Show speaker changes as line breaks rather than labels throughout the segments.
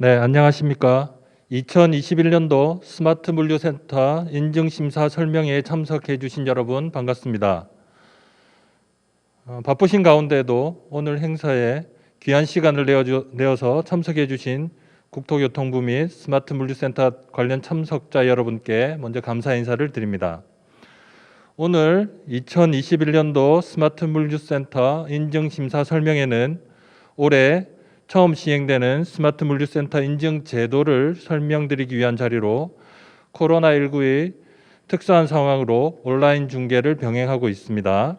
네, 안녕하십니까. 2021년도 스마트 물류센터 인증심사 설명회에 참석해 주신 여러분 반갑습니다. 바쁘신 가운데도 오늘 행사에 귀한 시간을 내어서 참석해 주신 국토교통부 및 스마트 물류센터 관련 참석자 여러분께 먼저 감사 인사를 드립니다. 오늘 2021년도 스마트 물류센터 인증심사 설명회는 올해 처음 시행되는 스마트 물류센터 인증 제도를 설명드리기 위한 자리로 코로나19의 특수한 상황으로 온라인 중계를 병행하고 있습니다.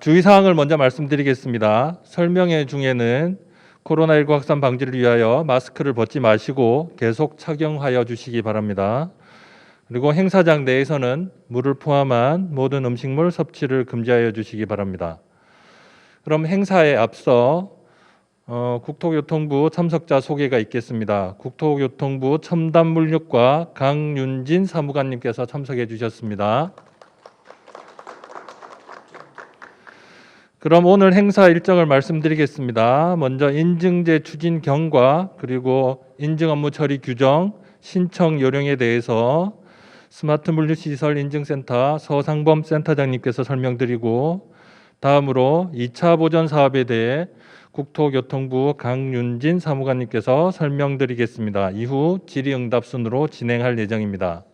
주의사항을 먼저 말씀드리겠습니다. 설명회 중에는 코로나19 확산 방지를 위하여 마스크를 벗지 마시고 계속 착용하여 주시기 바랍니다. 그리고 행사장 내에서는 물을 포함한 모든 음식물 섭취를 금지하여 주시기 바랍니다. 그럼 행사에 앞서 국토교통부 참석자 소개가 있겠습니다. 국토교통부 첨단물류과 강윤진 사무관님께서 참석해 주셨습니다. 그럼 오늘 행사 일정을 말씀드리겠습니다. 먼저 인증제 추진 경과 그리고 인증 업무 처리 규정, 신청 요령에 대해서 스마트 물류시설 인증센터 서상범 센터장님께서 설명드리고, 다음으로 2차 보전 사업에 대해 국토교통부 강윤진 사무관님께서 설명드리겠습니다. 이후 질의응답 순으로 진행할 예정입니다.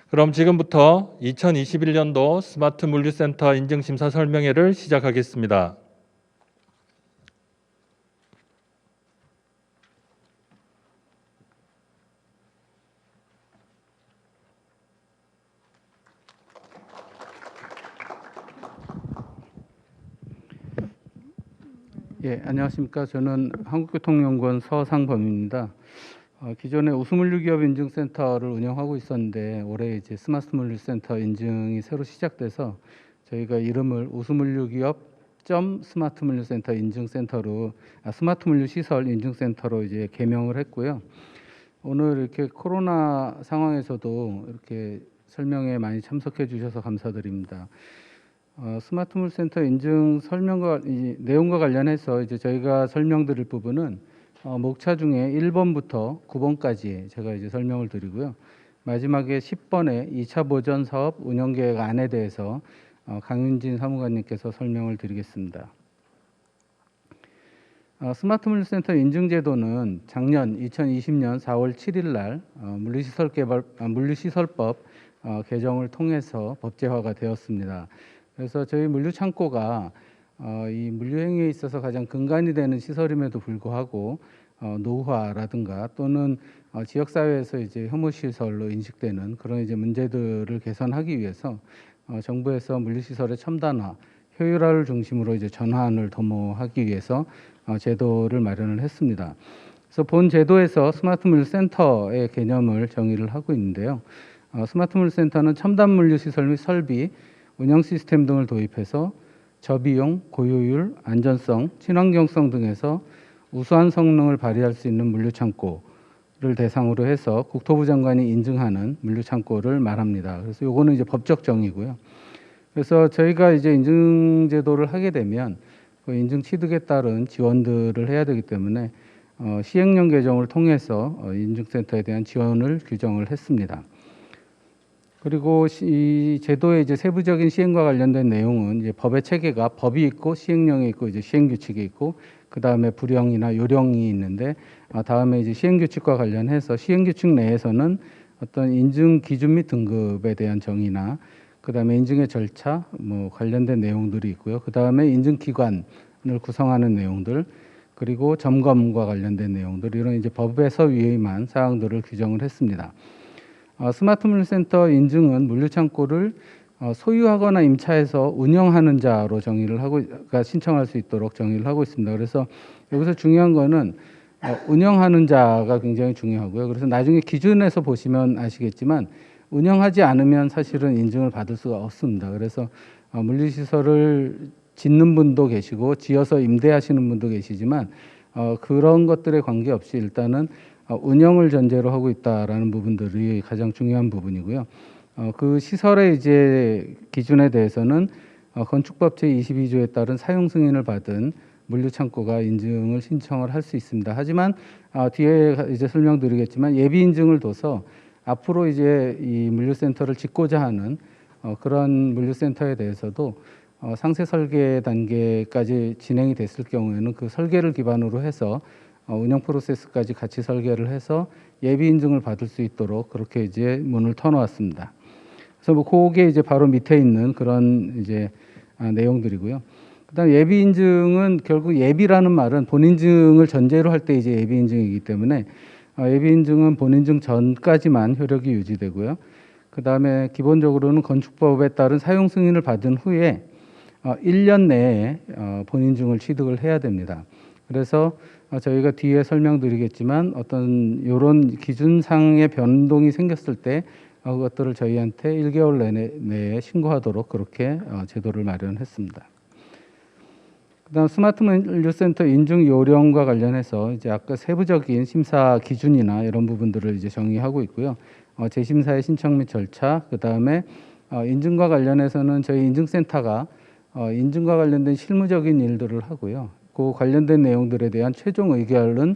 그럼 지금부터 2021년도 스마트 물류센터 인증심사 설명회를 시작하겠습니다.
예, 안녕하십니까. 저는 한국교통연구원 서상범입니다. 기존에 우수물류기업 인증센터를 운영하고 있었는데 올해 이제 스마트 물류센터 인증이 새로 시작돼서 저희가 이름을 우수물류기업 스마트 물류센터 인증센터로 스마트 물류시설 인증센터로 이제 개명을 했고요. 오늘 이렇게 코로나 상황에서도 이렇게 설명에 많이 참석해 주셔서 감사드립니다. 스마트 물센터 인증 설명과 내용과 관련해서 이제 저희가 설명드릴 부분은 목차 중에 1번부터 9번까지 제가 이제 설명을 드리고요. 마지막에 10번의 2차 보전 사업 운영 계획 안에 대해서 강윤진 사무관님께서 설명을 드리겠습니다. 스마트 물류센터 인증제도는 작년 2020년 4월 7일 날 물류시설법 개정을 통해서 법제화가 되었습니다. 그래서 저희 물류창고가 이 물류행위에 있어서 가장 근간이 되는 시설임에도 불구하고 노후화라든가 또는 지역사회에서 이제 혐오시설로 인식되는 그런 이제 문제들을 개선하기 위해서 정부에서 물류시설의 첨단화, 효율화를 중심으로 이제 전환을 도모하기 위해서 제도를 마련을 했습니다. 그래서 본 제도에서 스마트 물류센터의 개념을 정의를 하고 있는데요. 스마트 물류센터는 첨단 물류시설 및 설비, 운영 시스템 등을 도입해서 저비용, 고효율, 안전성, 친환경성 등에서 우수한 성능을 발휘할 수 있는 물류창고를 대상으로 해서 국토부 장관이 인증하는 물류창고를 말합니다. 그래서 요거는 이제 법적 정의고요. 그래서 저희가 이제 인증제도를 하게 되면 그 인증 취득에 따른 지원들을 해야 되기 때문에 시행령 개정을 통해서 인증센터에 대한 지원을 규정을 했습니다. 그리고 이 제도의 이제 세부적인 시행과 관련된 내용은 이제 법의 체계가 법이 있고 시행령이 있고 이제 시행규칙이 있고 그 다음에 불령이나 요령이 있는데 다음에 이제 시행규칙과 관련해서 시행규칙 내에서는 어떤 인증 기준 및 등급에 대한 정의나 그 다음에 인증의 절차 뭐 관련된 내용들이 있고요. 그 다음에 인증기관을 구성하는 내용들 그리고 점검과 관련된 내용들 이런 이제 법에서 위의만 사항들을 규정을 했습니다. 스마트 물류센터 인증은 물류창고를 소유하거나 임차해서 운영하는 자로 정의를 하고 신청할 수 있도록 정의를 하고 있습니다. 그래서 여기서 중요한 거는 운영하는 자가 굉장히 중요하고요. 그래서 나중에 기준에서 보시면 아시겠지만 운영하지 않으면 사실은 인증을 받을 수가 없습니다. 그래서 물류시설을 짓는 분도 계시고 지어서 임대하시는 분도 계시지만 그런 것들에 관계없이 일단은 운영을 전제로 하고 있다라는 부분들이 가장 중요한 부분이고요. 그 시설의 이제 기준에 대해서는 건축법 제22조에 따른 사용 승인을 받은 물류창고가 인증을 신청을 할 수 있습니다. 하지만 뒤에 이제 설명드리겠지만 예비 인증을 둬서 앞으로 이제 이 물류센터를 짓고자 하는 그런 물류센터에 대해서도 상세 설계 단계까지 진행이 됐을 경우에는 그 설계를 기반으로 해서 운영 프로세스까지 같이 설계를 해서 예비 인증을 받을 수 있도록 그렇게 이제 문을 터놓았습니다. 그래서 뭐 그게 이제 바로 밑에 있는 그런 이제 내용들이고요. 그다음 예비 인증은 결국 예비라는 말은 본인증을 전제로 할 때 이제 예비 인증이기 때문에 예비 인증은 본인증 전까지만 효력이 유지되고요. 그다음에 기본적으로는 건축법에 따른 사용 승인을 받은 후에 1년 내에 본인증을 취득을 해야 됩니다. 그래서 저희가 뒤에 설명드리겠지만 어떤 이런 기준상의 변동이 생겼을 때 그것들을 저희한테 1개월 내에 신고하도록 그렇게 제도를 마련했습니다. 그다음 스마트 물류센터 인증 요령과 관련해서 이제 아까 세부적인 심사 기준이나 이런 부분들을 이제 정의하고 있고요. 재심사의 신청 및 절차, 그다음에 인증과 관련해서는 저희 인증센터가 인증과 관련된 실무적인 일들을 하고요. 그 관련된 내용들에 대한 최종 의결은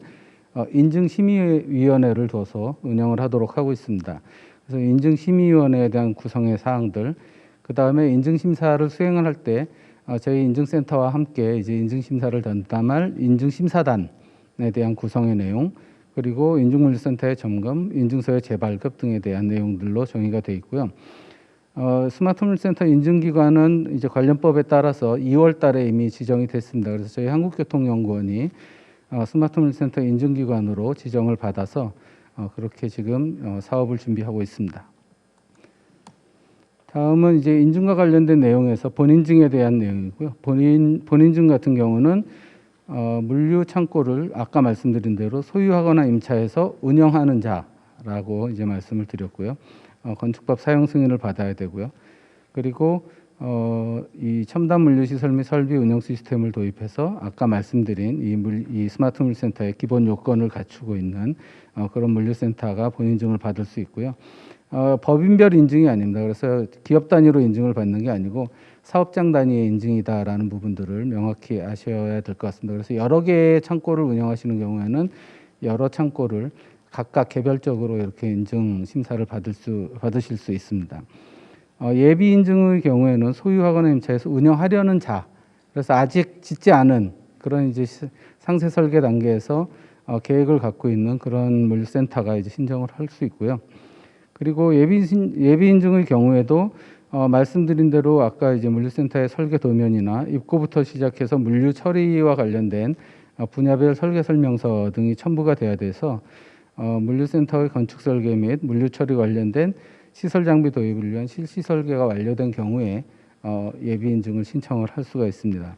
인증심의위원회를 둬서 운영을 하도록 하고 있습니다. 그래서 인증심의위원회에 대한 구성의 사항들, 그 다음에 인증심사를 수행을 할 때 저희 인증센터와 함께 이제 인증심사를 전담할 인증심사단에 대한 구성의 내용, 그리고 인증물류센터의 점검, 인증서의 재발급 등에 대한 내용들로 정의가 되어 있고요. 스마트 물류센터 인증기관은 이제 관련법에 따라서 2월 달에 이미 지정이 됐습니다. 그래서 저희 한국교통연구원이 스마트 물류센터 인증기관으로 지정을 받아서 그렇게 지금 사업을 준비하고 있습니다. 다음은 이제 인증과 관련된 내용에서 본인증에 대한 내용이고요. 본인증 같은 경우는 물류 창고를 아까 말씀드린 대로 소유하거나 임차해서 운영하는 자라고 이제 말씀을 드렸고요. 건축법 사용 승인을 받아야 되고요. 그리고 이 첨단 물류 시설 및 설비 운영 시스템을 도입해서 아까 말씀드린 이 스마트 물류센터의 기본 요건을 갖추고 있는 그런 물류센터가 본인증을 받을 수 있고요. 법인별 인증이 아닙니다. 그래서 기업 단위로 인증을 받는 게 아니고 사업장 단위의 인증이다라는 부분들을 명확히 아셔야 될 것 같습니다. 그래서 여러 개의 창고를 운영하시는 경우에는 여러 창고를 각각 개별적으로 이렇게 인증 심사를 받으실 수 있습니다. 예비 인증의 경우에는 소유하거나 임차해서 운영하려는 자, 그래서 아직 짓지 않은 그런 이제 상세 설계 단계에서 계획을 갖고 있는 그런 물류센터가 이제 신청을 할 수 있고요. 그리고 예비 인증의 경우에도 말씀드린 대로 아까 이제 물류센터의 설계 도면이나 입고부터 시작해서 물류 처리와 관련된 분야별 설계 설명서 등이 첨부가 돼야 돼서 물류센터의 건축 설계 및 물류 처리 관련된 시설 장비 도입을 위한 실시 설계가 완료된 경우에 예비 인증을 신청을 할 수가 있습니다.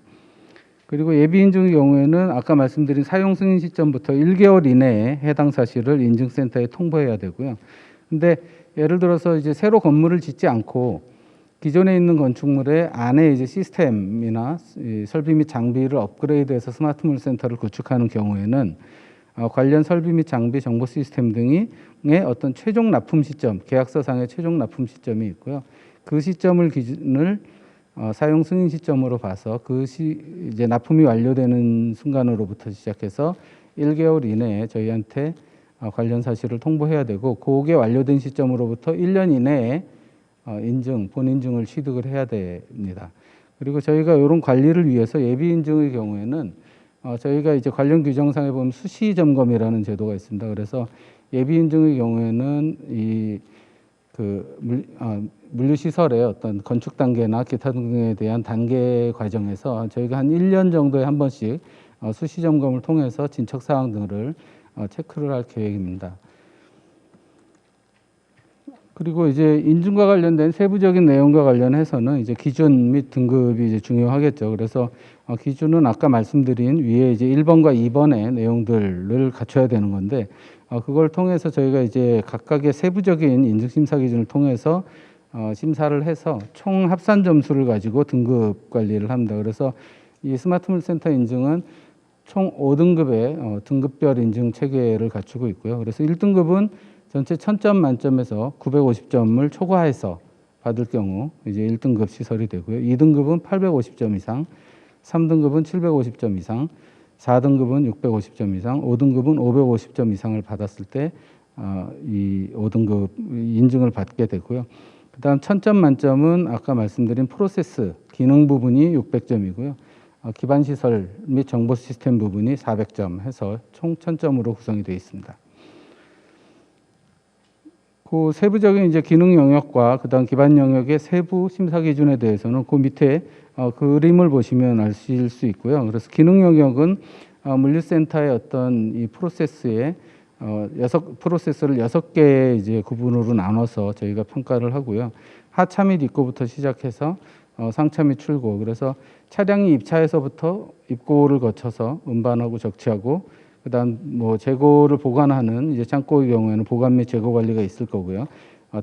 그리고 예비 인증의 경우에는 아까 말씀드린 사용 승인 시점부터 1개월 이내에 해당 사실을 인증센터에 통보해야 되고요. 근데 예를 들어서 이제 새로 건물을 짓지 않고 기존에 있는 건축물의 안에 이제 시스템이나 설비 및 장비를 업그레이드해서 스마트 물센터를 구축하는 경우에는 관련 설비 및 장비 정보 시스템 등의 어떤 최종 납품 시점, 계약서상의 최종 납품 시점이 있고요. 그 시점을 기준을 사용 승인 시점으로 봐서 이제 납품이 완료되는 순간으로부터 시작해서 1개월 이내에 저희한테 관련 사실을 통보해야 되고, 그게 완료된 시점으로부터 1년 이내에 본인증을 취득을 해야 됩니다. 그리고 저희가 이런 관리를 위해서 예비 인증의 경우에는 저희가 이제 관련 규정상에 보면 수시 점검이라는 제도가 있습니다. 그래서 예비 인증의 경우에는 물류 시설의 어떤 건축 단계나 기타 등에 대한 단계 과정에서 저희가 한 1년 정도에 한 번씩 수시 점검을 통해서 진척 사항 등을 체크를 할 계획입니다. 그리고 이제 인증과 관련된 세부적인 내용과 관련해서는 이제 기준 및 등급이 이제 중요하겠죠. 그래서 기준은 아까 말씀드린 위에 이제 1번과 2번의 내용들을 갖춰야 되는 건데, 그걸 통해서 저희가 이제 각각의 세부적인 인증 심사 기준을 통해서 심사를 해서 총 합산 점수를 가지고 등급 관리를 합니다. 그래서 이 스마트 물센터 인증은 총 5등급의 등급별 인증 체계를 갖추고 있고요. 그래서 1등급은 전체 1000점 만점에서 950점을 초과해서 받을 경우 이제 1등급 시설이 되고요. 2등급은 850점 이상, 3등급은 750점 이상, 4등급은 650점 이상, 5등급은 550점 이상을 받았을 때 이 5등급 인증을 받게 되고요. 그다음 1000점 만점은 아까 말씀드린 프로세스 기능 부분이 600점이고요. 기반 시설 및 정보 시스템 부분이 400점 해서 총 1000점으로 구성이 되어 있습니다. 그 세부적인 이제 기능 영역과 그다음 기반 영역의 세부 심사 기준에 대해서는 그 밑에 그림을 보시면 아실 수 있고요. 그래서 기능 영역은 물류센터의 어떤 이 프로세스에 프로세스를 6개의 이제 구분으로 나눠서 저희가 평가를 하고요. 하차 및 입고부터 시작해서 상차 및 출고. 그래서 차량이 입차에서부터 입고를 거쳐서 운반하고 적치하고 그다음 뭐 재고를 보관하는 이제 창고의 경우에는 보관 및 재고 관리가 있을 거고요.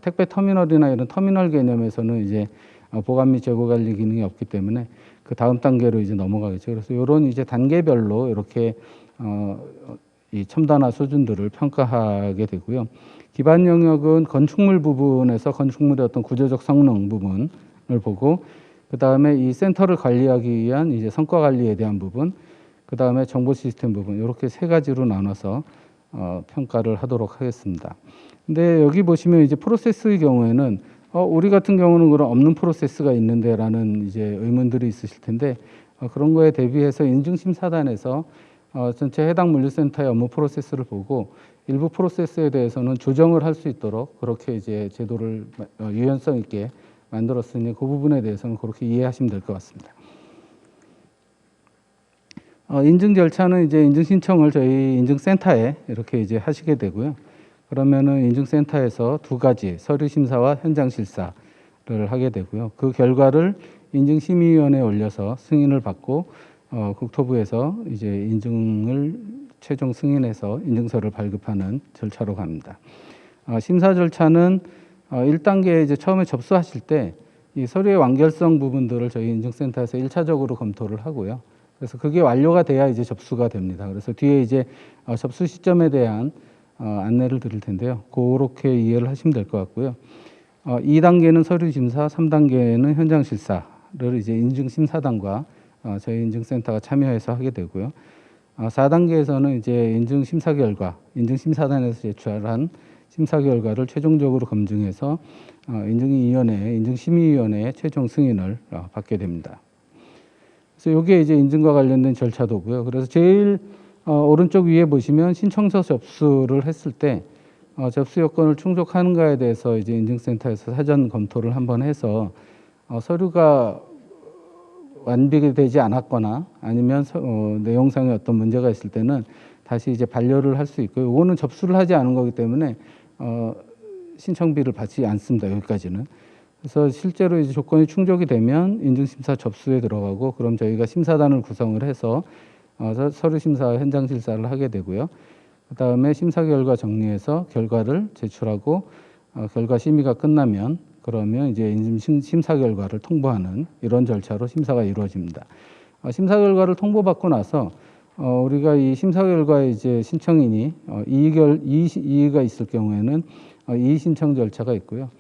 택배 터미널이나 이런 터미널 개념에서는 이제 보관 및 재고 관리 기능이 없기 때문에 그 다음 단계로 이제 넘어가겠죠. 그래서 이런 이제 단계별로 이렇게 이 첨단화 수준들을 평가하게 되고요. 기반 영역은 건축물 부분에서 건축물의 어떤 구조적 성능 부분을 보고 그 다음에 이 센터를 관리하기 위한 이제 성과 관리에 대한 부분, 그 다음에 정보 시스템 부분 이렇게 세 가지로 나눠서 평가를 하도록 하겠습니다. 근데 여기 보시면 이제 프로세스의 경우에는 우리 같은 경우는 그런 없는 프로세스가 있는데라는 이제 의문들이 있으실 텐데 그런 거에 대비해서 인증심사단에서 전체 해당 물류센터의 업무 프로세스를 보고 일부 프로세스에 대해서는 조정을 할 수 있도록 그렇게 이제 제도를 유연성 있게 만들었으니 그 부분에 대해서는 그렇게 이해하시면 될 것 같습니다. 인증 절차는 이제 인증 신청을 저희 인증센터에 이렇게 이제 하시게 되고요. 그러면은 인증센터에서 두 가지 서류 심사와 현장 실사를 하게 되고요. 그 결과를 인증심의위원회에 올려서 승인을 받고 국토부에서 이제 인증을 최종 승인해서 인증서를 발급하는 절차로 갑니다. 심사 절차는 1단계 이제 처음에 접수하실 때 이 서류의 완결성 부분들을 저희 인증센터에서 1차적으로 검토를 하고요. 그래서 그게 완료가 돼야 이제 접수가 됩니다. 그래서 뒤에 이제 접수 시점에 대한 안내를 드릴 텐데요. 그렇게 이해를 하시면 될 것 같고요. 2단계는 서류 심사, 3단계는 현장 실사를 이제 인증 심사단과 저희 인증센터가 참여해서 하게 되고요. 4단계에서는 이제 인증 심사 결과, 인증 심사단에서 제출한 심사 결과를 최종적으로 검증해서 인증위원회, 인증심의위원회의 최종 승인을 받게 됩니다. 그래서 이게 이제 인증과 관련된 절차도고요. 그래서 제일 오른쪽 위에 보시면 신청서 접수를 했을 때 접수 요건을 충족하는가에 대해서 이제 인증센터에서 사전 검토를 한번 해서 서류가 완비되지 않았거나 아니면 내용상에 어떤 문제가 있을 때는 다시 이제 반려를 할 수 있고요. 이거는 접수를 하지 않은 거기 때문에 신청비를 받지 않습니다. 여기까지는. 그래서 실제로 이제 조건이 충족이 되면 인증심사 접수에 들어가고 그럼 저희가 심사단을 구성을 해서 서류 심사, 현장 실사를 하게 되고요. 그 다음에 심사 결과 정리해서 결과를 제출하고 결과 심의가 끝나면 그러면 이제 인증 심사 결과를 통보하는 이런 절차로 심사가 이루어집니다. 심사 결과를 통보받고 나서 우리가 이 심사 결과에 이제 신청인이 이의가 있을 경우에는 이의 신청 절차가 있고요.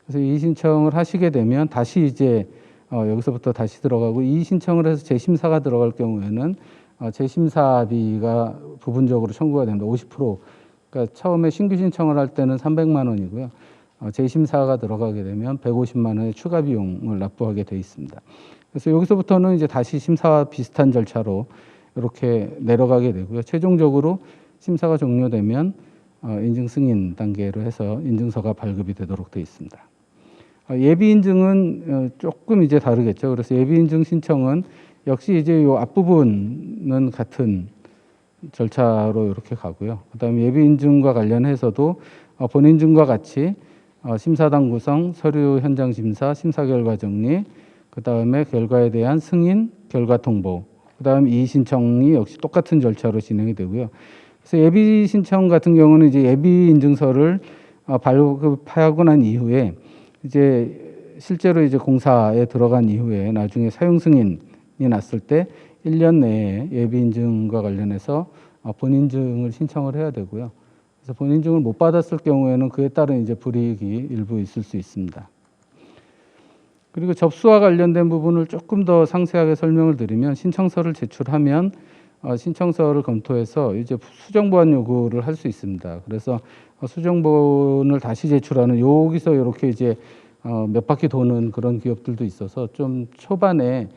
그래서 이의 신청을 하시게 되면 다시 이제 여기서부터 다시 들어가고 이의 신청을 해서 재심사가 들어갈 경우에는 재심사비가 부분적으로 청구가 됩니다. 50%. 그러니까 처음에 신규 신청을 할 때는 300만 원이고요. 재심사가 들어가게 되면 150만 원의 추가 비용을 납부하게 돼 있습니다. 그래서 여기서부터는 이제 다시 심사와 비슷한 절차로 이렇게 내려가게 되고요. 최종적으로 심사가 종료되면 인증 승인 단계로 해서 인증서가 발급이 되도록 되어 있습니다. 예비 인증은 조금 이제 다르겠죠. 그래서 예비 인증 신청은 역시 이제 요 앞부분은 같은 절차로 이렇게 가고요. 그다음에 예비 인증과 관련해서도 본 인증과 같이 심사단 구성, 서류 현장 심사, 심사 결과 정리, 그다음에 결과에 대한 승인, 결과 통보, 그다음 이의 신청이 역시 똑같은 절차로 진행이 되고요. 그래서 예비 신청 같은 경우는 이제 예비 인증서를 발급하고 난 이후에 이제 실제로 이제 공사에 들어간 이후에 나중에 사용 승인이 났을 때 1년 내에 예비 인증과 관련해서 본인증을 신청을 해야 되고요. 그래서 본인증을 못 받았을 경우에는 그에 따른 이제 불이익이 일부 있을 수 있습니다. 그리고 접수와 관련된 부분을 조금 더 상세하게 설명을 드리면 신청서를 제출하면 신청서를 검토해서 이제 수정 보완 요구를 할 수 있습니다. 그래서 수정본을 다시 제출하는 여기서 이렇게 이제 몇 바퀴 도는 그런 기업들도 있어서 좀 초반에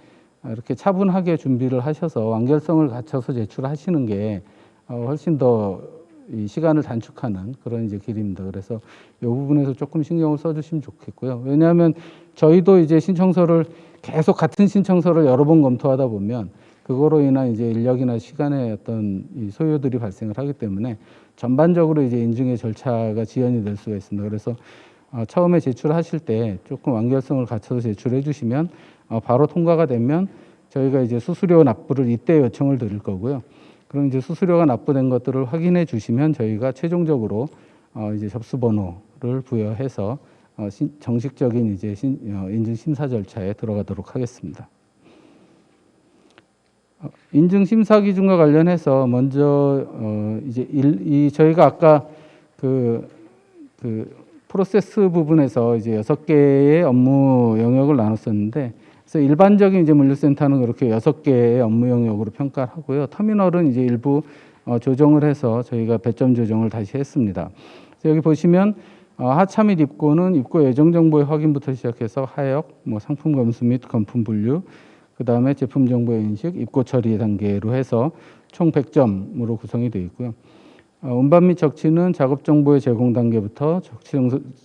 이렇게 차분하게 준비를 하셔서 완결성을 갖춰서 제출하시는 게 훨씬 더 이 시간을 단축하는 그런 이제 길입니다. 그래서 이 부분에서 조금 신경을 써주시면 좋겠고요. 왜냐하면 저희도 이제 신청서를 계속 같은 신청서를 여러 번 검토하다 보면 그거로 인한 이제 인력이나 시간의 어떤 이 소요들이 발생을 하기 때문에 전반적으로 이제 인증의 절차가 지연이 될 수가 있습니다. 그래서 처음에 제출하실 때 조금 완결성을 갖춰서 제출해 주시면 바로 통과가 되면 저희가 이제 수수료 납부를 이때 요청을 드릴 거고요. 그럼 이제 수수료가 납부된 것들을 확인해 주시면 저희가 최종적으로 이제 접수 번호를 부여해서 정식적인 이제 인증 심사 절차에 들어가도록 하겠습니다. 인증 심사 기준과 관련해서 먼저 이제 저희가 아까 그 프로세스 부분에서 이제 6개의 업무 영역을 나눴었는데, 그래서 일반적인 이제 물류센터는 그렇게 6개의 업무 영역으로 평가를 하고요. 터미널은 이제 일부 조정을 해서 저희가 배점 조정을 다시 했습니다. 그래서 여기 보시면 하차 및 입고는 입고 예정 정보의 확인부터 시작해서 하역, 상품 검수 및 건품 분류, 그 다음에 제품 정보의 인식, 입고 처리 단계로 해서 총 100점으로 구성이 되어 있고요. 운반 및 적치는 작업 정보의 제공 단계부터 적치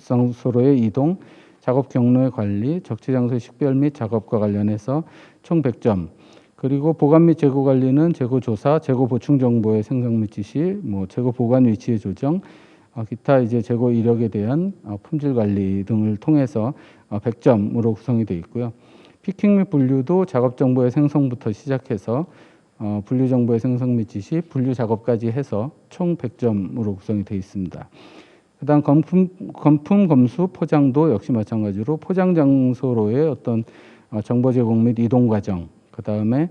장소로의 이동, 작업 경로의 관리, 적치 장소의 식별 및 작업과 관련해서 총 100점. 그리고 보관 및 재고 관리는 재고 조사, 재고 보충 정보의 생성 및 지시, 재고 보관 위치의 조정, 기타 이제 재고 이력에 대한 품질 관리 등을 통해서 100점으로 구성이 되어 있고요. 피킹 및 분류도 작업 정보의 생성부터 시작해서 분류 정보의 생성 및 지시, 분류 작업까지 해서 총 100점으로 구성이 되어 있습니다. 그다음 건품 검수, 포장도 역시 마찬가지로 포장 장소로의 어떤 정보 제공 및 이동 과정, 그다음에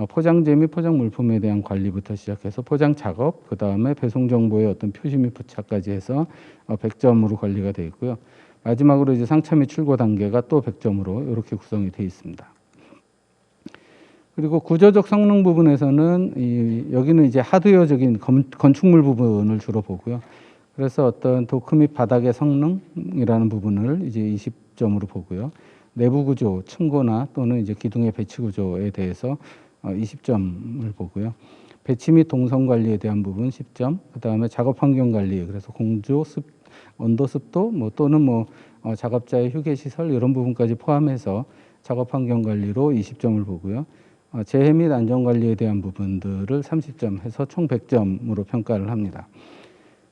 포장재 및 포장 물품에 대한 관리부터 시작해서 포장 작업, 그다음에 배송 정보의 어떤 표시 및 부착까지 해서 100점으로 관리가 되어 있고요. 마지막으로 이제 상차 및 출고 단계가 또 100점으로 이렇게 구성이 되어 있습니다. 그리고 구조적 성능 부분에서는 여기는 이제 하드웨어적인 건축물 부분을 주로 보고요. 그래서 어떤 도크 및 바닥의 성능이라는 부분을 이제 20점으로 보고요. 내부 구조, 층고나 또는 이제 기둥의 배치 구조에 대해서 20점을 보고요. 배치 및 동선 관리에 대한 부분 10점. 그다음에 작업 환경 관리, 그래서 공조, 온도, 습도, 또는 작업자의 휴게 시설 이런 부분까지 포함해서 작업 환경 관리로 20점을 보고요. 재해 및 안전 관리에 대한 부분들을 30점 해서 총 100점으로 평가를 합니다.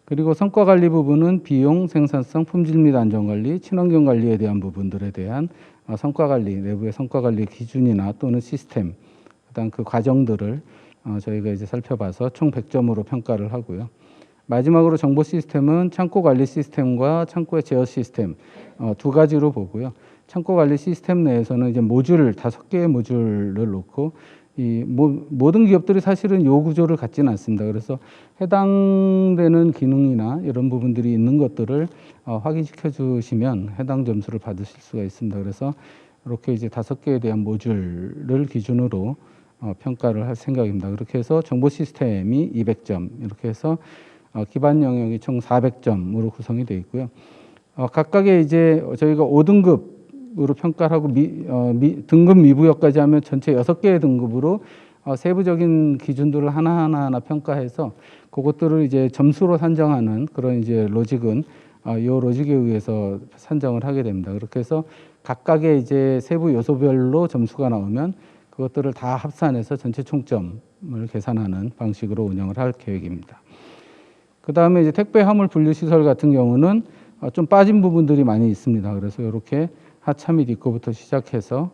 그리고 성과 관리 부분은 비용, 생산성, 품질 및 안전 관리, 친환경 관리에 대한 부분들에 대한 성과 관리, 내부의 성과 관리 기준이나 또는 시스템, 그다음 그 과정들을 저희가 이제 살펴봐서 총 100점으로 평가를 하고요. 마지막으로 정보 시스템은 창고 관리 시스템과 창고의 제어 시스템 두 가지로 보고요. 창고 관리 시스템 내에서는 이제 모듈 5개의 모듈을 놓고 모든 기업들이 사실은 요 구조를 갖지는 않습니다. 그래서 해당되는 기능이나 이런 부분들이 있는 것들을 확인시켜 주시면 해당 점수를 받으실 수가 있습니다. 그래서 이렇게 이제 5개에 대한 모듈을 기준으로 평가를 할 생각입니다. 그렇게 해서 정보 시스템이 200점, 이렇게 해서 기반 영역이 총 400점으로 구성이 되어 있고요. 각각의 이제 저희가 5등급으로 평가를 하고 등급 미부여까지 하면 전체 6개의 등급으로 세부적인 기준들을 하나하나 평가해서 그것들을 이제 점수로 산정하는 그런 이제 로직은 이 로직에 의해서 산정을 하게 됩니다. 그렇게 해서 각각의 이제 세부 요소별로 점수가 나오면 그것들을 다 합산해서 전체 총점을 계산하는 방식으로 운영을 할 계획입니다. 그 다음에 이제 택배 화물 분류 시설 같은 경우는 좀 빠진 부분들이 많이 있습니다. 그래서 이렇게 하차 및 입고부터 시작해서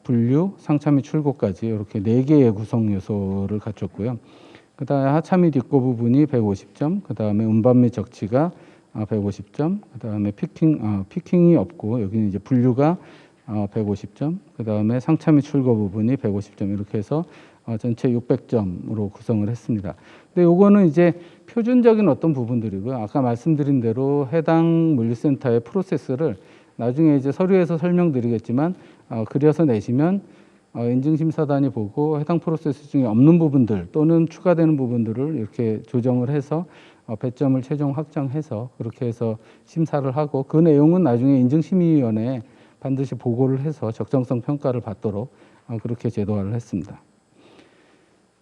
분류, 상차 및 출고까지 이렇게 4개의 구성 요소를 갖췄고요. 그 다음에 하차 및 입고 부분이 150점, 그 다음에 운반 및 적치가 150점, 그 다음에 피킹이 없고 여기는 이제 분류가 150점, 그 다음에 상차 및 출고 부분이 150점 이렇게 해서 전체 600점으로 구성을 했습니다. 근데 요거는 이제 표준적인 어떤 부분들이고요. 아까 말씀드린 대로 해당 물류센터의 프로세스를 나중에 이제 서류에서 설명드리겠지만 그려서 내시면 인증심사단이 보고 해당 프로세스 중에 없는 부분들 또는 추가되는 부분들을 이렇게 조정을 해서 배점을 최종 확정해서 그렇게 해서 심사를 하고 그 내용은 나중에 인증심의위원회에 반드시 보고를 해서 적정성 평가를 받도록 그렇게 제도화를 했습니다.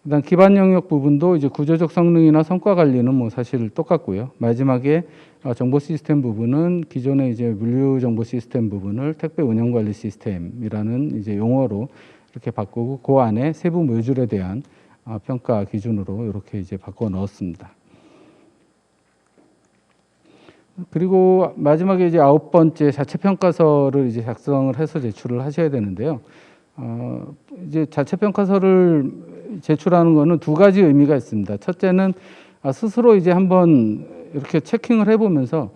일단 기반 영역 부분도 이제 구조적 성능이나 성과 관리는 뭐 사실 똑같고요. 마지막에 정보 시스템 부분은 기존의 이제 물류 정보 시스템 부분을 택배 운영 관리 시스템이라는 이제 용어로 이렇게 바꾸고 그 안에 세부 모듈에 대한 평가 기준으로 이렇게 이제 바꿔 넣었습니다. 그리고 마지막에 이제 9번째 자체 평가서를 이제 작성을 해서 제출을 하셔야 되는데요. 이제 자체 평가서를 제출하는 것은 두 가지 의미가 있습니다. 첫째는 스스로 이제 한번 이렇게 체킹을 해보면서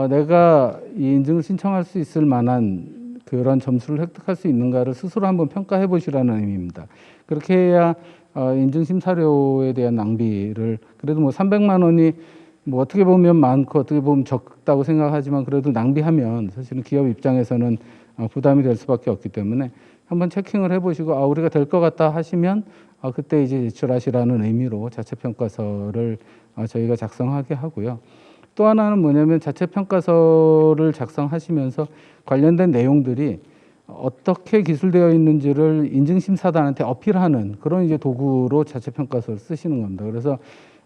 내가 이 인증을 신청할 수 있을 만한 그런 점수를 획득할 수 있는가를 스스로 한번 평가해 보시라는 의미입니다. 그렇게 해야 인증 심사료에 대한 낭비를 그래도 뭐 300만 원이 뭐 어떻게 보면 많고 어떻게 보면 적다고 생각하지만 그래도 낭비하면 사실은 기업 입장에서는 부담이 될 수밖에 없기 때문에 한번 체킹을 해보시고 우리가 될 것 같다 하시면 그때 이제 제출하시라는 의미로 자체 평가서를 저희가 작성하게 하고요. 또 하나는 뭐냐면 자체 평가서를 작성하시면서 관련된 내용들이 어떻게 기술되어 있는지를 인증심사단한테 어필하는 그런 이제 도구로 자체 평가서를 쓰시는 겁니다. 그래서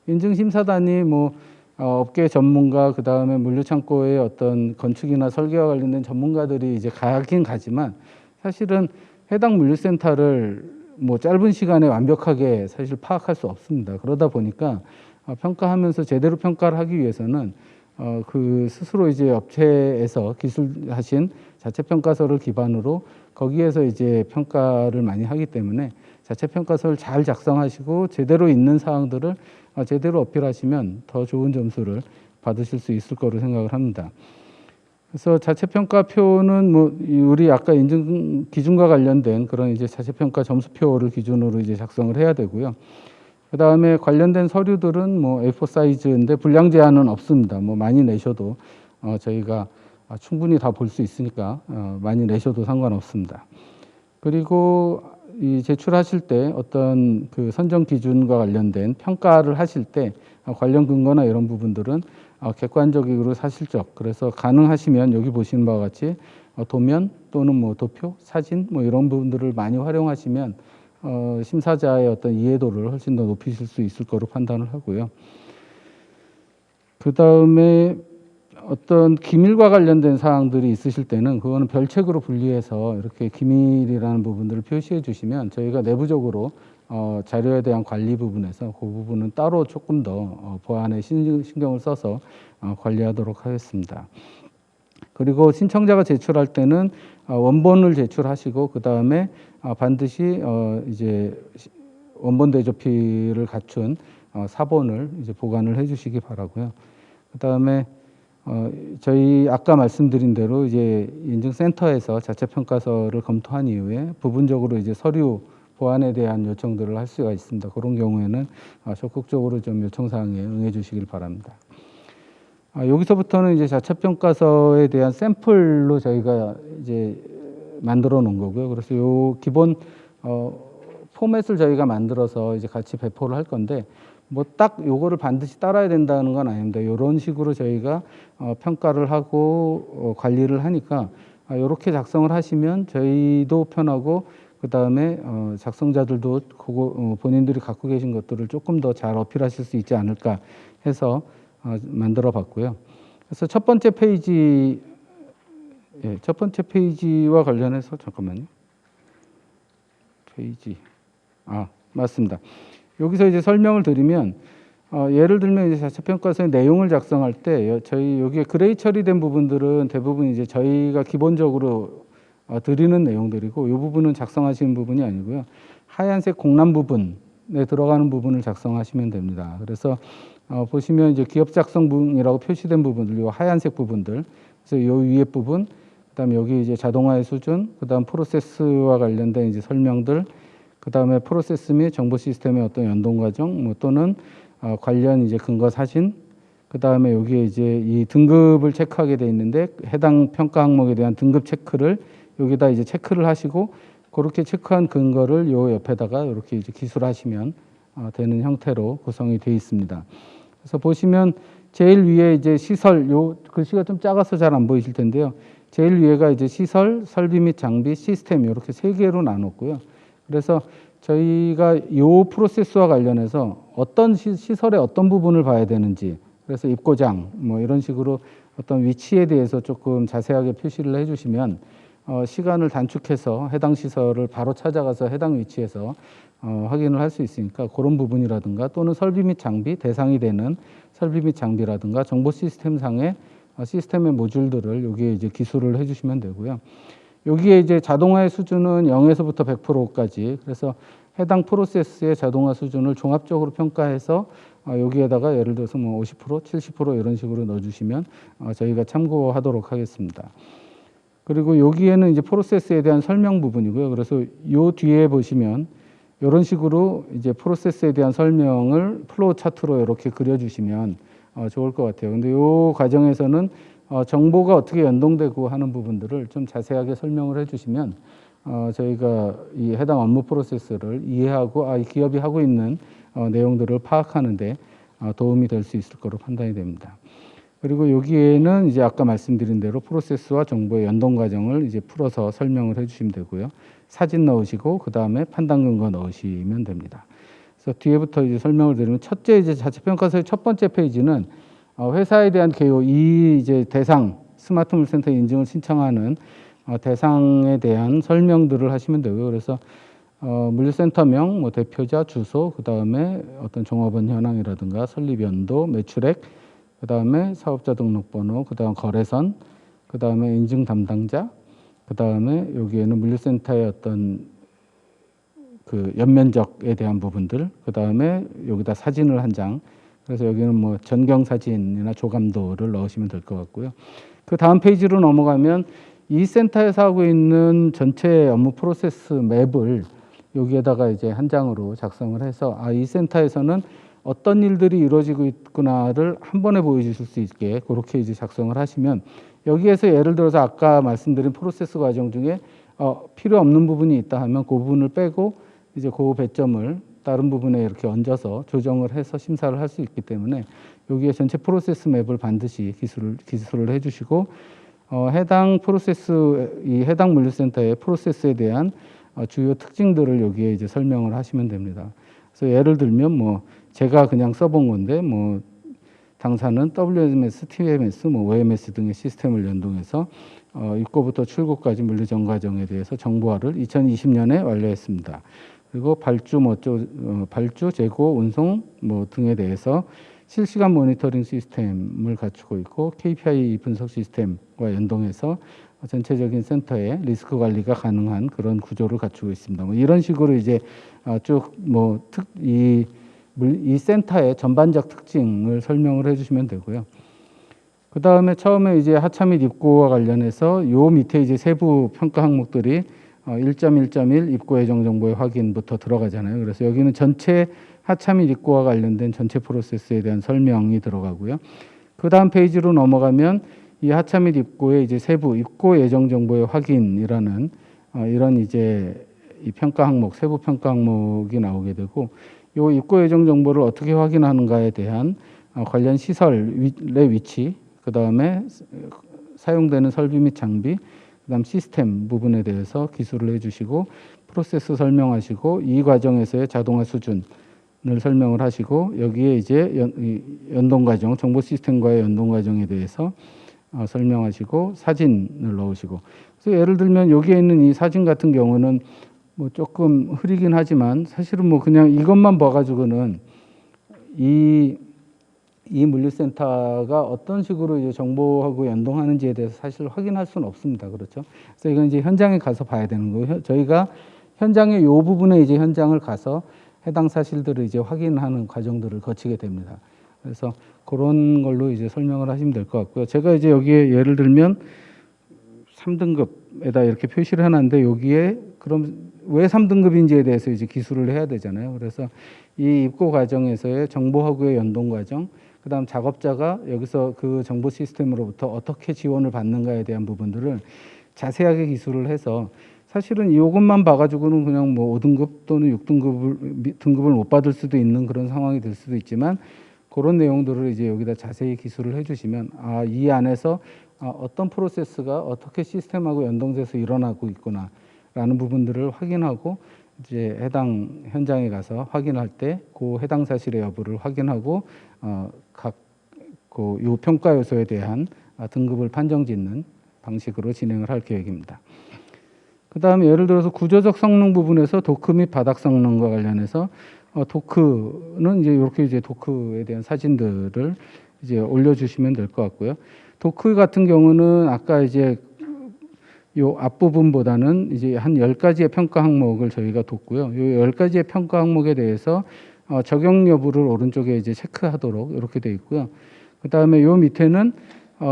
인증심사단이 뭐 업계 전문가 그 다음에 물류창고의 어떤 건축이나 설계와 관련된 전문가들이 이제 가긴 가지만 사실은 해당 물류센터를 뭐 짧은 시간에 완벽하게 사실 파악할 수 없습니다. 그러다 보니까 평가하면서 제대로 평가를 하기 위해서는 그 스스로 이제 업체에서 기술하신 자체 평가서를 기반으로 거기에서 이제 평가를 많이 하기 때문에 자체 평가서를 잘 작성하시고 제대로 있는 사항들을 제대로 어필하시면 더 좋은 점수를 받으실 수 있을 거로 생각을 합니다. 그래서 자체평가표는 뭐 우리 아까 인증 기준과 관련된 그런 이제 자체평가 점수표를 기준으로 이제 작성을 해야 되고요. 그 다음에 관련된 서류들은 뭐 A4 사이즈인데 분량 제한은 없습니다. 뭐 많이 내셔도 저희가 충분히 다 볼 수 있으니까 많이 내셔도 상관없습니다. 그리고 이 제출하실 때 어떤 그 선정 기준과 관련된 평가를 하실 때 관련 근거나 이런 부분들은 객관적이고 사실적 그래서 가능하시면 여기 보시는 바와 같이 도면 또는 뭐 도표, 사진 뭐 이런 부분들을 많이 활용하시면 심사자의 어떤 이해도를 훨씬 더 높이실 수 있을 거로 판단을 하고요. 그 다음에 어떤 기밀과 관련된 사항들이 있으실 때는 그거는 별책으로 분리해서 이렇게 기밀이라는 부분들을 표시해 주시면 저희가 내부적으로 자료에 대한 관리 부분에서 그 부분은 따로 조금 더 보안에 신경을 써서 관리하도록 하겠습니다. 그리고 신청자가 제출할 때는 원본을 제출하시고 그 다음에 반드시 이제 원본 대조피를 갖춘 사본을 이제 보관을 해주시기 바라고요. 그 다음에 저희 아까 말씀드린 대로 이제 인증센터에서 자체 평가서를 검토한 이후에 부분적으로 이제 서류 보완에 대한 요청들을 할 수가 있습니다. 그런 경우에는 적극적으로 좀 요청 사항에 응해 주시길 바랍니다. 여기서부터는 이제 자체 평가서에 대한 샘플로 저희가 이제 만들어 놓은 거고요. 그래서 요 기본 포맷을 저희가 만들어서 이제 같이 배포를 할 건데 뭐 딱 요거를 반드시 따라야 된다는 건 아닙니다. 이런 식으로 저희가 평가를 하고 관리를 하니까 이렇게 작성을 하시면 저희도 편하고 그 다음에 작성자들도 그거 본인들이 갖고 계신 것들을 조금 더 잘 어필하실 수 있지 않을까 해서 만들어 봤고요. 그래서 첫 번째 페이지, 첫 번째 페이지와 관련해서 잠깐만요. 페이지, 맞습니다. 여기서 이제 설명을 드리면 예를 들면 이제 자체평가서의 내용을 작성할 때 저희 여기에 그레이 처리된 부분들은 대부분 이제 저희가 기본적으로 드리는 내용들이고 이 부분은 작성하시는 부분이 아니고요. 하얀색 공란 부분에 들어가는 부분을 작성하시면 됩니다. 그래서 보시면 이제 기업 작성분이라고 표시된 부분들, 이 하얀색 부분들, 그래서 이 위에 부분, 그다음에 여기 이제 자동화의 수준, 그다음 프로세스와 관련된 이제 설명들, 그다음에 프로세스 및 정보 시스템의 어떤 연동 과정, 뭐 또는 관련 이제 근거 사진, 그다음에 여기에 이제 이 등급을 체크하게 돼 있는데 해당 평가 항목에 대한 등급 체크를 여기다 이제 체크를 하시고 그렇게 체크한 근거를 요 옆에다가 이렇게 이제 기술하시면 되는 형태로 구성이 되어 있습니다. 그래서 보시면 제일 위에 이제 시설, 요 글씨가 좀 작아서 잘 안 보이실 텐데요. 제일 위에가 이제 시설, 설비 및 장비, 시스템 이렇게 세 개로 나눴고요. 그래서 저희가 요 프로세스와 관련해서 어떤 시설의 어떤 부분을 봐야 되는지, 그래서 입고장 뭐 이런 식으로 어떤 위치에 대해서 조금 자세하게 표시를 해주시면 시간을 단축해서 해당 시설을 바로 찾아가서 해당 위치에서 확인을 할 수 있으니까 그런 부분이라든가 또는 설비 및 장비 대상이 되는 설비 및 장비라든가 정보 시스템 상의 시스템의 모듈들을 여기에 이제 기술을 해주시면 되고요. 여기에 이제 자동화의 수준은 0에서부터 100%까지 그래서 해당 프로세스의 자동화 수준을 종합적으로 평가해서 여기에다가 예를 들어서 뭐 50%, 70% 이런 식으로 넣어주시면 저희가 참고하도록 하겠습니다. 그리고 여기에는 이제 프로세스에 대한 설명 부분이고요. 그래서 요 뒤에 보시면 이런 식으로 이제 프로세스에 대한 설명을 플로우 차트로 이렇게 그려주시면 좋을 것 같아요. 근데 요 과정에서는 정보가 어떻게 연동되고 하는 부분들을 좀 자세하게 설명을 해주시면 저희가 이 해당 업무 프로세스를 이해하고 이 기업이 하고 있는 내용들을 파악하는데 도움이 될 수 있을 거로 판단이 됩니다. 그리고 여기에는 이제 아까 말씀드린 대로 프로세스와 정보의 연동 과정을 이제 풀어서 설명을 해주시면 되고요. 사진 넣으시고 그 다음에 판단 근거 넣으시면 됩니다. 그래서 뒤에부터 이제 설명을 드리면 첫째 이제 자체 평가서의 첫 번째 페이지는 회사에 대한 개요, 이 이제 대상 스마트 물센터 인증을 신청하는 대상에 대한 설명들을 하시면 되고요. 그래서 물류센터명, 뭐 대표자, 주소, 그 다음에 어떤 종업원 현황이라든가 설립 연도, 매출액, 그 다음에 사업자 등록번호, 그 다음 거래선, 그 다음에 인증 담당자, 그 다음에 여기에는 물류센터의 어떤 그 연면적에 대한 부분들, 그 다음에 여기다 사진을 한 장, 그래서 여기는 뭐 전경 사진이나 조감도를 넣으시면 될 것 같고요. 그 다음 페이지로 넘어가면 이 센터에서 하고 있는 전체 업무 프로세스 맵을 여기에다가 이제 한 장으로 작성을 해서 이 센터에서는 어떤 일들이 이루어지고 있구나를 한 번에 보여주실 수 있게 그렇게 이제 작성을 하시면 여기에서 예를 들어서 아까 말씀드린 프로세스 과정 중에 필요 없는 부분이 있다 하면 그 부분을 빼고 이제 그 배점을 다른 부분에 이렇게 얹어서 조정을 해서 심사를 할 수 있기 때문에 여기에 전체 프로세스 맵을 반드시 기술을 해주시고 해당 프로세스 이 해당 물류센터의 프로세스에 대한 주요 특징들을 여기에 이제 설명을 하시면 됩니다. 그래서 예를 들면 뭐 제가 그냥 써본 건데 뭐 당사는 WMS, TMS, 뭐 OMS 등의 시스템을 연동해서 입고부터 출고까지 물류 전 과정에 대해서 정보화를 2020년에 완료했습니다. 그리고 발주, 재고, 운송 뭐 등에 대해서 실시간 모니터링 시스템을 갖추고 있고 KPI 분석 시스템과 연동해서 전체적인 센터의 리스크 관리가 가능한 그런 구조를 갖추고 있습니다. 뭐 이런 식으로 이제 쭉 뭐 이 센터의 전반적 특징을 설명을 해주시면 되고요. 그 다음에 처음에 이제 하차 및 입고와 관련해서 요 밑에 이제 세부 평가 항목들이 1.1.1 입고 예정 정보의 확인부터 들어가잖아요. 그래서 여기는 전체 하차 및 입고와 관련된 전체 프로세스에 대한 설명이 들어가고요. 그 다음 페이지로 넘어가면 이 하차 및 입고의 이제 세부 입고 예정 정보의 확인이라는 이런 이제 이 평가 항목, 세부 평가 항목이 나오게 되고 이 입고 예정 정보를 어떻게 확인하는가에 대한 관련 시설의 위치, 그 다음에 사용되는 설비 및 장비, 그 다음 시스템 부분에 대해서 기술을 해주시고 프로세스 설명하시고 이 과정에서의 자동화 수준을 설명을 하시고 여기에 이제 연동 과정, 정보 시스템과의 연동 과정에 대해서 설명하시고 사진을 넣으시고 그래서 예를 들면 여기에 있는 이 사진 같은 경우는 뭐 조금 흐리긴 하지만 사실은 뭐 그냥 이것만 봐가지고는 이 물류센터가 어떤 식으로 이제 정보하고 연동하는지에 대해서 사실 확인할 수는 없습니다. 그렇죠? 그래서 이건 이제 현장에 가서 봐야 되는 거고 저희가 현장의 요 부분에 이제 현장을 가서 해당 사실들을 이제 확인하는 과정들을 거치게 됩니다. 그래서 그런 걸로 이제 설명을 하시면 될 것 같고요. 제가 이제 여기에 예를 들면 3등급에다 이렇게 표시를 해놨는데 여기에 그럼 왜 3등급인지에 대해서 이제 기술을 해야 되잖아요. 그래서 이 입고 과정에서의 정보하고의 연동 과정, 그다음 작업자가 여기서 그 정보 시스템으로부터 어떻게 지원을 받는가에 대한 부분들을 자세하게 기술을 해서 사실은 이것만 봐가지고는 그냥 뭐 5등급 또는 6등급을 못 받을 수도 있는 그런 상황이 될 수도 있지만 그런 내용들을 이제 여기다 자세히 기술을 해주시면 이 안에서 어떤 프로세스가 어떻게 시스템하고 연동돼서 일어나고 있구나라는 부분들을 확인하고 이제 해당 현장에 가서 확인할 때 그 해당 사실의 여부를 확인하고 요 평가 요소에 대한 등급을 판정짓는 방식으로 진행을 할 계획입니다. 그 다음에 예를 들어서 구조적 성능 부분에서 도크 및 바닥 성능과 관련해서 도크는 이제 이렇게 이제 도크에 대한 사진들을 이제 올려주시면 될 것 같고요. 도크 같은 경우는 아까 이제 요 앞부분보다는 이제 한 10가지의 평가 항목을 저희가 뒀고요. 요 10가지의 평가 항목에 대해서 적용 여부를 오른쪽에 이제 체크하도록 이렇게 돼 있고요. 그 다음에 요 밑에는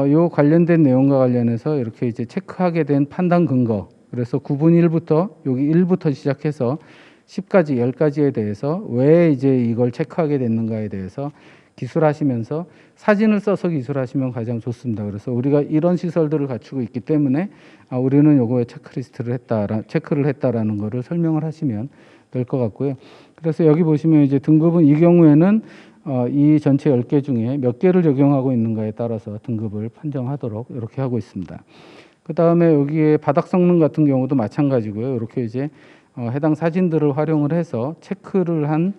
요 관련된 내용과 관련해서 이렇게 이제 체크하게 된 판단 근거. 그래서 구분 1부터 여기 1부터 시작해서 10가지, 10가지에 대해서 왜 이제 이걸 체크하게 됐는가에 대해서 기술하시면서 사진을 써서 기술하시면 가장 좋습니다. 그래서 우리가 이런 시설들을 갖추고 있기 때문에 우리는 요거에 체크를 했다라는 거를 설명을 하시면 될 것 같고요. 그래서 여기 보시면 이제 등급은 이 경우에는 이 전체 10개 중에 몇 개를 적용하고 있는가에 따라서 등급을 판정하도록 이렇게 하고 있습니다. 그 다음에 여기에 바닥 성능 같은 경우도 마찬가지고요. 이렇게 이제 해당 사진들을 활용을 해서 체크를 한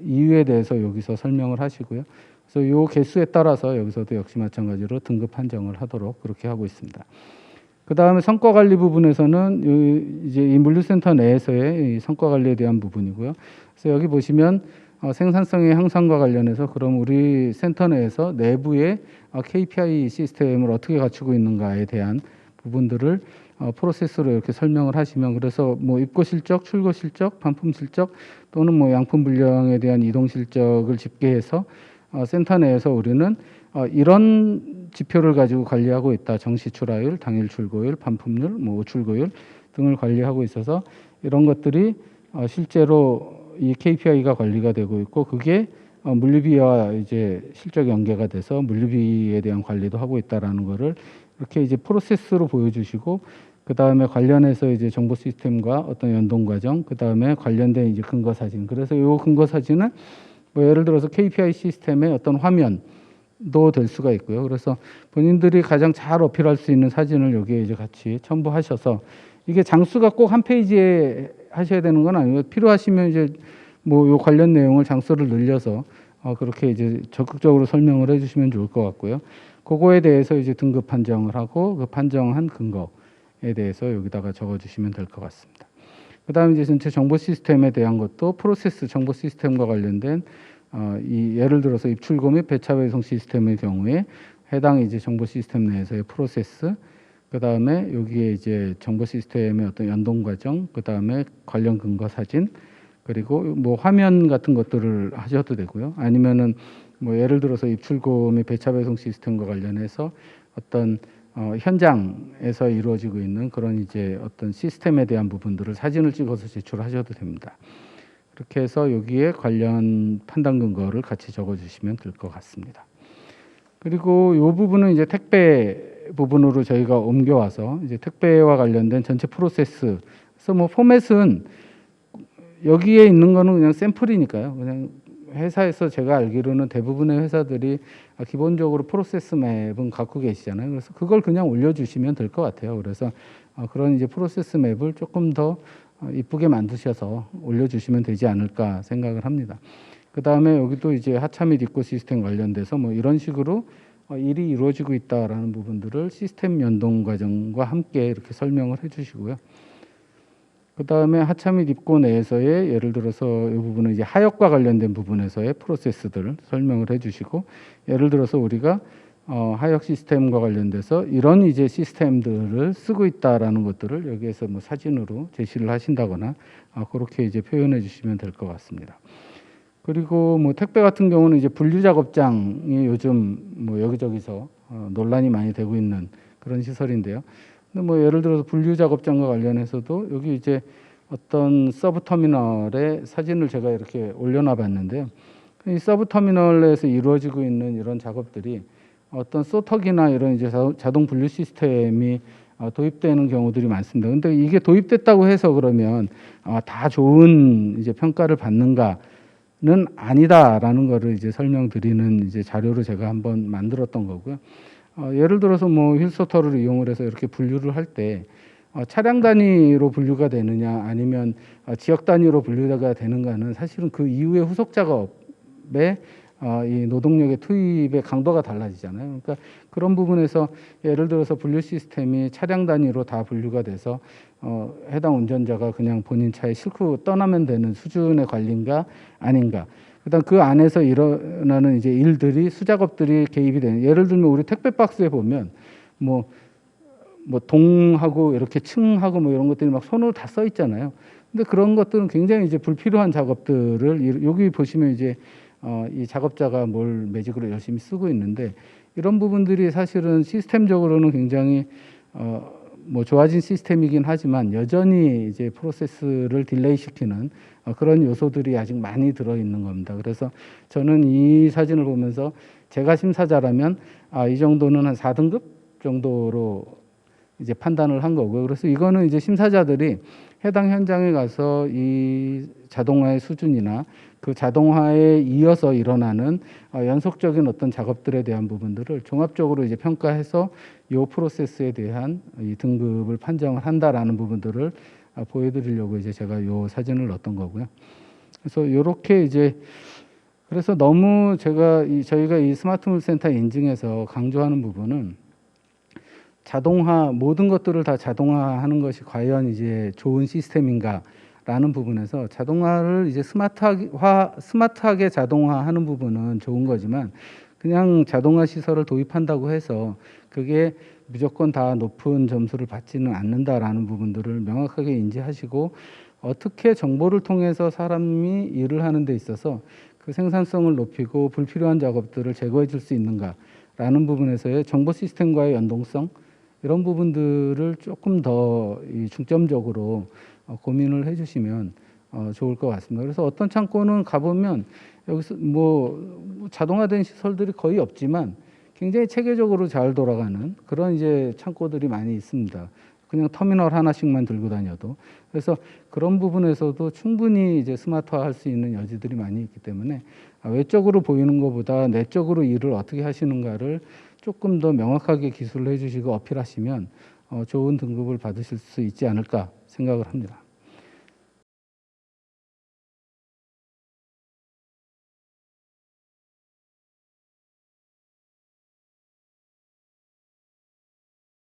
이유에 대해서 여기서 설명을 하시고요. 그래서 요 개수에 따라서 여기서도 역시 마찬가지로 등급 판정을 하도록 그렇게 하고 있습니다. 그 다음에 성과 관리 부분에서는 이제 이 물류센터 내에서의 이 성과 관리에 대한 부분이고요. 그래서 여기 보시면 생산성의 향상과 관련해서 그럼 우리 센터 내에서 내부의 KPI 시스템을 어떻게 갖추고 있는가에 대한 부분들을 프로세스로 이렇게 설명을 하시면 그래서 뭐 입고 실적, 출고 실적, 반품 실적 또는 뭐 양품 분량에 대한 이동 실적을 집계해서 센터 내에서 우리는 이런 지표를 가지고 관리하고 있다. 정시 출하율, 당일 출고율, 반품률, 뭐 출고율 등을 관리하고 있어서 이런 것들이 실제로 이 KPI가 관리가 되고 있고 그게 물류비와 이제 실적 연계가 돼서 물류비에 대한 관리도 하고 있다라는 거를 이렇게 이제 프로세스로 보여주시고 그 다음에 관련해서 이제 정보 시스템과 어떤 연동 과정, 그 다음에 관련된 이제 근거 사진. 그래서 요 근거 사진은 뭐 예를 들어서 KPI 시스템의 어떤 화면도 될 수가 있고요. 그래서 본인들이 가장 잘 어필할 수 있는 사진을 여기에 이제 같이 첨부하셔서 이게 장수가 꼭 한 페이지에 하셔야 되는 건 아니고 필요하시면 이제 뭐 요 관련 내용을 장수를 늘려서 그렇게 이제 적극적으로 설명을 해주시면 좋을 것 같고요. 그거에 대해서 이제 등급 판정을 하고 그 판정한 근거에 대해서 여기다가 적어주시면 될 것 같습니다. 그다음에 이제 전체 정보 시스템에 대한 것도 프로세스 정보 시스템과 관련된 이 예를 들어서 입출고 및 배차 배송 시스템의 경우에 해당 이제 정보 시스템 내에서의 프로세스, 그다음에 여기에 이제 정보 시스템의 어떤 연동 과정, 그다음에 관련 근거 사진, 그리고 뭐 화면 같은 것들을 하셔도 되고요. 아니면은 뭐 예를 들어서 입출고 및 배차 배송 시스템과 관련해서 어떤 현장에서 이루어지고 있는 그런 이제 어떤 시스템에 대한 부분들을 사진을 찍어서 제출하셔도 됩니다. 그렇게 해서 여기에 관련 판단 근거를 같이 적어주시면 될 것 같습니다. 그리고 이 부분은 이제 택배 부분으로 저희가 옮겨와서 이제 택배와 관련된 전체 프로세스. 그래서 뭐 포맷은 여기에 있는 거는 그냥 샘플이니까요. 그냥 회사에서 제가 알기로는 대부분의 회사들이 기본적으로 프로세스 맵은 갖고 계시잖아요. 그래서 그걸 그냥 올려주시면 될 것 같아요. 그래서 그런 이제 프로세스 맵을 조금 더 이쁘게 만드셔서 올려주시면 되지 않을까 생각을 합니다. 그 다음에 여기도 이제 하차 및 입고 시스템 관련돼서 뭐 이런 식으로 일이 이루어지고 있다라는 부분들을 시스템 연동 과정과 함께 이렇게 설명을 해주시고요. 그 다음에 하차 및 입고 내에서의 예를 들어서 이 부분은 이제 하역과 관련된 부분에서의 프로세스들을 설명을 해주시고 예를 들어서 우리가 하역 시스템과 관련돼서 이런 이제 시스템들을 쓰고 있다라는 것들을 여기에서 뭐 사진으로 제시를 하신다거나 그렇게 이제 표현해 주시면 될 것 같습니다. 그리고 뭐 택배 같은 경우는 이제 분류 작업장이 요즘 뭐 여기저기서 논란이 많이 되고 있는 그런 시설인데요. 근데 뭐 예를 들어서 분류 작업장과 관련해서도 여기 이제 어떤 서브 터미널의 사진을 제가 이렇게 올려놔 봤는데요. 이 서브 터미널에서 이루어지고 있는 이런 작업들이 어떤 소터기나 이런 이제 자동 분류 시스템이 도입되는 경우들이 많습니다. 근데 이게 도입됐다고 해서 그러면 다 좋은 이제 평가를 받는가는 아니다라는 거를 이제 설명드리는 이제 자료를 제가 한번 만들었던 거고요. 예를 들어서 뭐 휠소터를 이용을 해서 이렇게 분류를 할 때 차량 단위로 분류가 되느냐 아니면 지역 단위로 분류가 되는가는 사실은 그 이후의 후속 작업에 이 노동력의 투입의 강도가 달라지잖아요. 그러니까 그런 부분에서 예를 들어서 분류 시스템이 차량 단위로 다 분류가 돼서 해당 운전자가 그냥 본인 차에 싣고 떠나면 되는 수준의 관리인가 아닌가. 그다음 그 안에서 일어나는 이제 일들이 수작업들이 개입이 되는. 예를 들면 우리 택배 박스에 보면 뭐 동하고 이렇게 층하고 뭐 이런 것들이 막 손으로 다 써 있잖아요. 근데 그런 것들은 굉장히 이제 불필요한 작업들을 여기 보시면 이제 이 작업자가 뭘 매직으로 열심히 쓰고 있는데 이런 부분들이 사실은 시스템적으로는 굉장히 뭐 좋아진 시스템이긴 하지만 여전히 이제 프로세스를 딜레이 시키는 그런 요소들이 아직 많이 들어 있는 겁니다. 그래서 저는 이 사진을 보면서 제가 심사자라면 이 정도는 한 4등급 정도로 이제 판단을 한 거고요. 그래서 이거는 이제 심사자들이 해당 현장에 가서 이 자동화의 수준이나 그 자동화에 이어서 일어나는 연속적인 어떤 작업들에 대한 부분들을 종합적으로 이제 평가해서 이 프로세스에 대한 이 등급을 판정을 한다라는 부분들을 보여드리려고 이제 제가 이 사진을 넣었던 거고요. 그래서 이렇게 이제 그래서 너무 저희가 이 스마트물 센터 인증에서 강조하는 부분은 자동화 모든 것들을 다 자동화하는 것이 과연 이제 좋은 시스템인가라는 부분에서 자동화를 이제 스마트하게 자동화하는 부분은 좋은 거지만 그냥 자동화 시설을 도입한다고 해서 그게 무조건 다 높은 점수를 받지는 않는다라는 부분들을 명확하게 인지하시고 어떻게 정보를 통해서 사람이 일을 하는 데 있어서 그 생산성을 높이고 불필요한 작업들을 제거해 줄 수 있는가라는 부분에서의 정보 시스템과의 연동성 이런 부분들을 조금 더 중점적으로 고민을 해주시면 좋을 것 같습니다. 그래서 어떤 창고는 가보면 여기서 뭐 자동화된 시설들이 거의 없지만 굉장히 체계적으로 잘 돌아가는 그런 이제 창고들이 많이 있습니다. 그냥 터미널 하나씩만 들고 다녀도. 그래서 그런 부분에서도 충분히 이제 스마트화할 수 있는 여지들이 많이 있기 때문에 외적으로 보이는 것보다 내적으로 일을 어떻게 하시는가를 조금 더 명확하게 기술을 해주시고 어필하시면 좋은 등급을 받으실 수 있지 않을까 생각을 합니다.